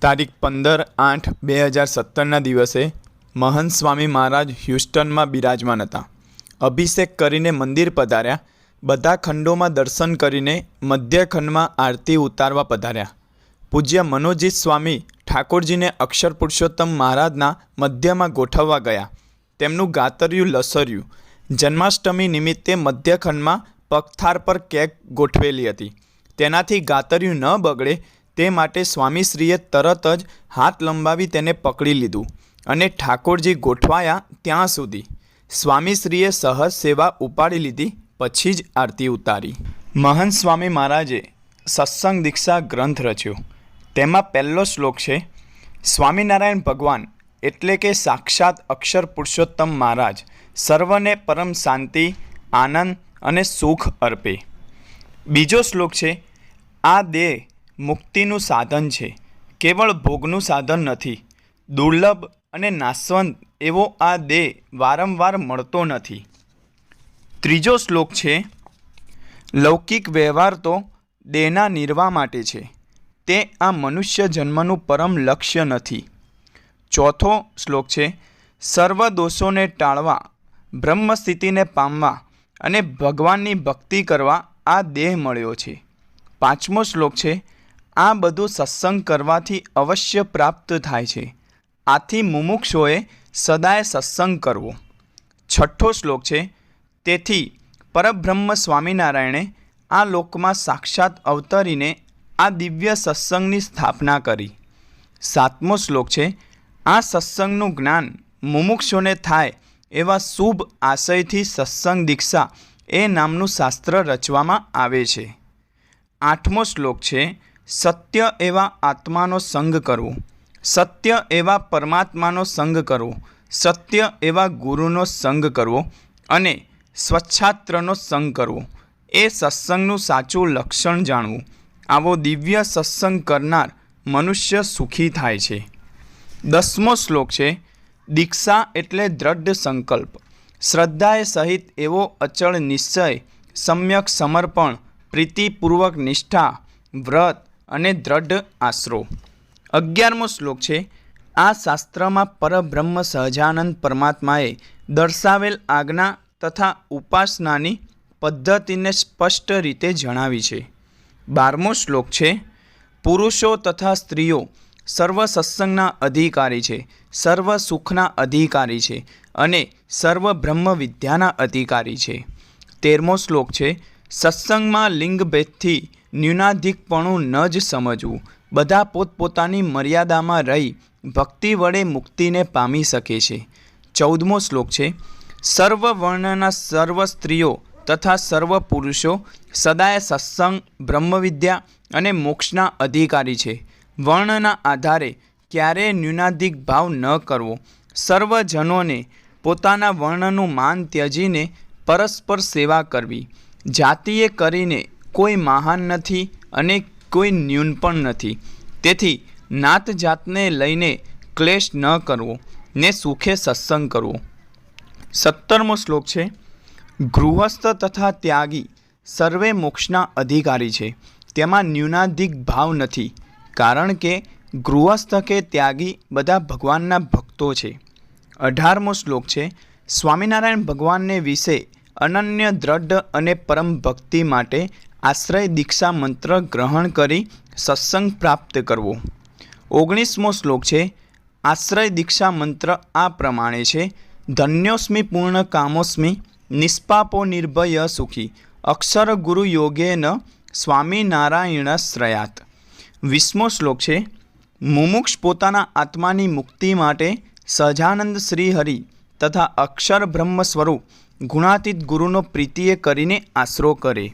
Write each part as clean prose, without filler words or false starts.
તારીખ 15/8/2017 દિવસે મહંત સ્વામી મહારાજ હ્યુસ્ટનમાં બિરાજમાન હતા. અભિષેક કરીને મંદિર પધાર્યા. બધા ખંડોમાં દર્શન કરીને મધ્ય ખંડમાં આરતી ઉતારવા પધાર્યા. પૂજ્ય મનોજીત સ્વામી ઠાકોરજીને અક્ષર પુરુષોત્તમ મહારાજના મધ્યમાં ગોઠવવા ગયા. તેમનું ગાતર્યું લસર્યું. જન્માષ્ટમી નિમિત્તે મધ્ય ખંડમાં પગથાર પર કેક ગોઠવેલી હતી. તેનાથી ગાતર્યું ન બગડે તે માટે સ્વામીશ્રીએ તરત જ હાથ લંબાવી તેને પકડી લીધું અને ઠાકોરજી ગોઠવાયા ત્યાં સુધી સ્વામીશ્રીએ સહજ સેવા ઉપાડી લીધી. પછી જ આરતી ઉતારી. મહંત સ્વામી મહારાજે સત્સંગ દીક્ષા ગ્રંથ રચ્યો. તેમાં પહેલો શ્લોક છે, સ્વામિનારાયણ ભગવાન એટલે કે સાક્ષાત અક્ષર પુરુષોત્તમ મહારાજ સર્વને પરમ શાંતિ, આનંદ અને સુખ અર્પે. બીજો શ્લોક છે, આ દેહ મુક્તિનું સાધન છે, કેવળ ભોગનું સાધન નથી. દુર્લભ અને નાશવંત એવો આ દેહ વારંવાર મળતો નથી. ત્રીજો શ્લોક છે, લૌકિક વ્યવહાર તો દેહના નિર્વાહ માટે છે, તે આ મનુષ્ય જન્મનું પરમ લક્ષ્ય નથી. ચોથો શ્લોક છે, સર્વ દોષોને ટાળવા, બ્રહ્મ સ્થિતિને પામવા અને ભગવાનની ભક્તિ કરવા આ દેહ મળ્યો છે. પાંચમો શ્લોક છે, આ બધું સત્સંગ કરવાથી અવશ્ય પ્રાપ્ત થાય છે, આથી મુમુક્ષોએ સદાય સત્સંગ કરવો. છઠ્ઠો શ્લોક છે, તેથી પરબ્રહ્મ સ્વામિનારાયણે આ લોકમાં સાક્ષાત અવતરીને આ દિવ્ય સત્સંગની સ્થાપના કરી. સાતમો શ્લોક છે, આ સત્સંગનું જ્ઞાન મુમુક્ષોને થાય એવા શુભ આશયથી સત્સંગ દીક્ષા એ નામનું શાસ્ત્ર રચવામાં આવે છે. આઠમો શ્લોક છે, સત્ય એવા આત્માનો સંગ કરવો, સત્ય એવા પરમાત્માનો સંગ કરવો, સત્ય એવા ગુરુનો સંગ કરવો અને સ્વચ્છાત્રનો સંગ કરવો એ સત્સંગનું સાચું લક્ષણ જાણવું. આવો દિવ્ય સત્સંગ કરનાર મનુષ્ય સુખી થાય છે. 10મો શ્લોક છે, દીક્ષા એટલે દ્રઢ સંકલ્પ, શ્રદ્ધાએ સહિત એવો અચળ નિશ્ચય, સમ્યક સમર્પણ, પ્રીતિપૂર્વક નિષ્ઠા, વ્રત અને દ્રઢ આશરો. 11મો શ્લોક છે, આ શાસ્ત્રમાં પરબ્રહ્મ સહજાનંદ પરમાત્માએ દર્શાવેલ આજ્ઞા તથા ઉપાસનાની પદ્ધતિને સ્પષ્ટ રીતે જણાવી છે. 12મો શ્લોક છે, પુરુષો તથા સ્ત્રીઓ સર્વ સત્સંગના અધિકારી છે, સર્વ સુખના અધિકારી છે અને સર્વ બ્રહ્મ વિદ્યાના અધિકારી છે. 13મો શ્લોક છે, સત્સંગમાં લિંગભેદથી ન્યૂનાધિકપણું ન જ સમજવું, બધા પોતપોતાની મર્યાદામાં રહી ભક્તિ વડે મુક્તિને પામી શકે છે. 14મો શ્લોક છે, સર્વ વર્ણના સર્વ સ્ત્રીઓ તથા સર્વ પુરુષો સદાય સત્સંગ, બ્રહ્મવિદ્યા અને મોક્ષના અધિકારી છે. વર્ણના આધારે ક્યારેય ન્યૂનાધિક ભાવ ન કરવો. સર્વજનોને પોતાના વર્ણનું માન ત્યજીને પરસ્પર સેવા કરવી. જાતિએ કરીને કોઈ મહાન નથી અને કોઈ ન્યૂન પણ નથી, તેથી નાત જાતને લઈને ક્લેશ ન કરવો ને સુખે સત્સંગ કરવો. 17મો શ્લોક છે, ગૃહસ્થ તથા ત્યાગી સર્વે મોક્ષના અધિકારી છે, તેમાં ન્યૂનાધિક ભાવ નથી, કારણ કે ગૃહસ્થ કે ત્યાગી બધા ભગવાનના ભક્તો છે. 18મો શ્લોક છે, સ્વામિનારાયણ ભગવાનને વિશે અનન્ય દ્રઢ અને પરમ ભક્તિ માટે આશ્રય દીક્ષા મંત્ર ગ્રહણ કરી સત્સંગ પ્રાપ્ત કરવો. 19મો શ્લોક છે, આશ્રય દીક્ષા મંત્ર આ પ્રમાણે છે, ધન્યોસ્મિ પૂર્ણ કામોસ્મિ નિષ્પાપો નિર્ભય સુખી અક્ષર ગુરુ યોગેન સ્વામિનારાયણશ્રયાત. 20મો શ્લોક છે, મુમુક્ષ પોતાના આત્માની મુક્તિ માટે સહજાનંદ શ્રી હરિ તથા અક્ષર બ્રહ્મ સ્વરૂપ ગુણાતીત ગુરુનો પ્રીતિએ કરીને આશરો કરે.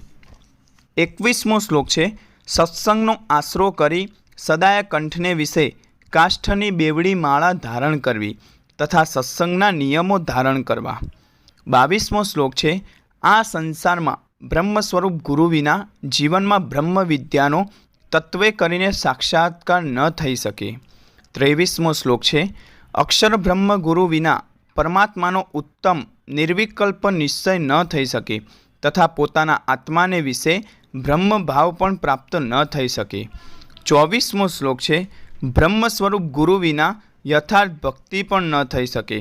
21મો શ્લોક છે, સત્સંગનો આશરો કરી સદાય કંઠને વિશે કાષ્ઠની બેવડી માળા ધારણ કરવી તથા સત્સંગના નિયમો ધારણ કરવા. 22મો શ્લોક છે, આ સંસારમાં બ્રહ્મ સ્વરૂપ ગુરુ વિના જીવનમાં બ્રહ્મ વિદ્યાનો તત્વે કરીને સાક્ષાત્કાર ન થઈ શકે. 23મો શ્લોક છે, અક્ષર બ્રહ્મ ગુરુ વિના પરમાત્માનો ઉત્તમ નિર્વિકલ્પ નિશ્ચય ન થઈ શકે તથા પોતાના આત્માને વિશે બ્રહ્મ ભાવ પણ પ્રાપ્ત ન થઈ શકે. 24મો શ્લોક છે, બ્રહ્મ સ્વરૂપ ગુરુ વિના યથાર્થ ભક્તિ પણ ન થઈ શકે,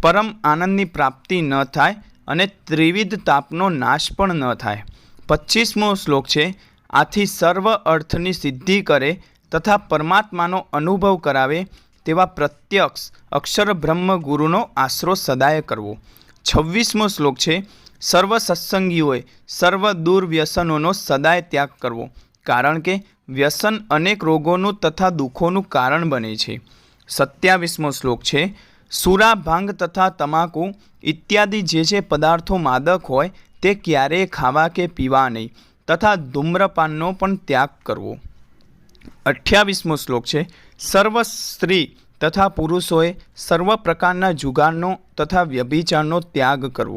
પરમ આનંદની પ્રાપ્તિ ન થાય અને ત્રિવિધ તાપનો નાશ પણ ન થાય. 25મો શ્લોક છે. આથી સર્વ અર્થની સિદ્ધિ કરે તથા પરમાત્માનો અનુભવ કરાવે તેવા પ્રત્યક્ષ અક્ષર બ્રહ્મ ગુરુનો આશરો સદાય કરવો. 26મો શ્લોક છે. સર્વ સત્સંગીઓએ સર્વ દુર્વ્યસનોનો સદાય ત્યાગ કરવો, કારણ કે વ્યસન અનેક રોગોનું તથા દુઃખોનું કારણ બને છે. 27મો શ્લોક છે. સુરા, ભાંગ તથા તમાકુ ઇત્યાદિ જે પદાર્થો માદક હોય તે ક્યારેય ખાવા કે પીવા નહીં તથા ધૂમ્રપાનનો પણ ત્યાગ કરવો. 28મો શ્લોક છે. સર્વ સ્ત્રી તથા પુરુષોએ સર્વ પ્રકારના જુગારનો તથા વ્યભિચારનો ત્યાગ કરવો.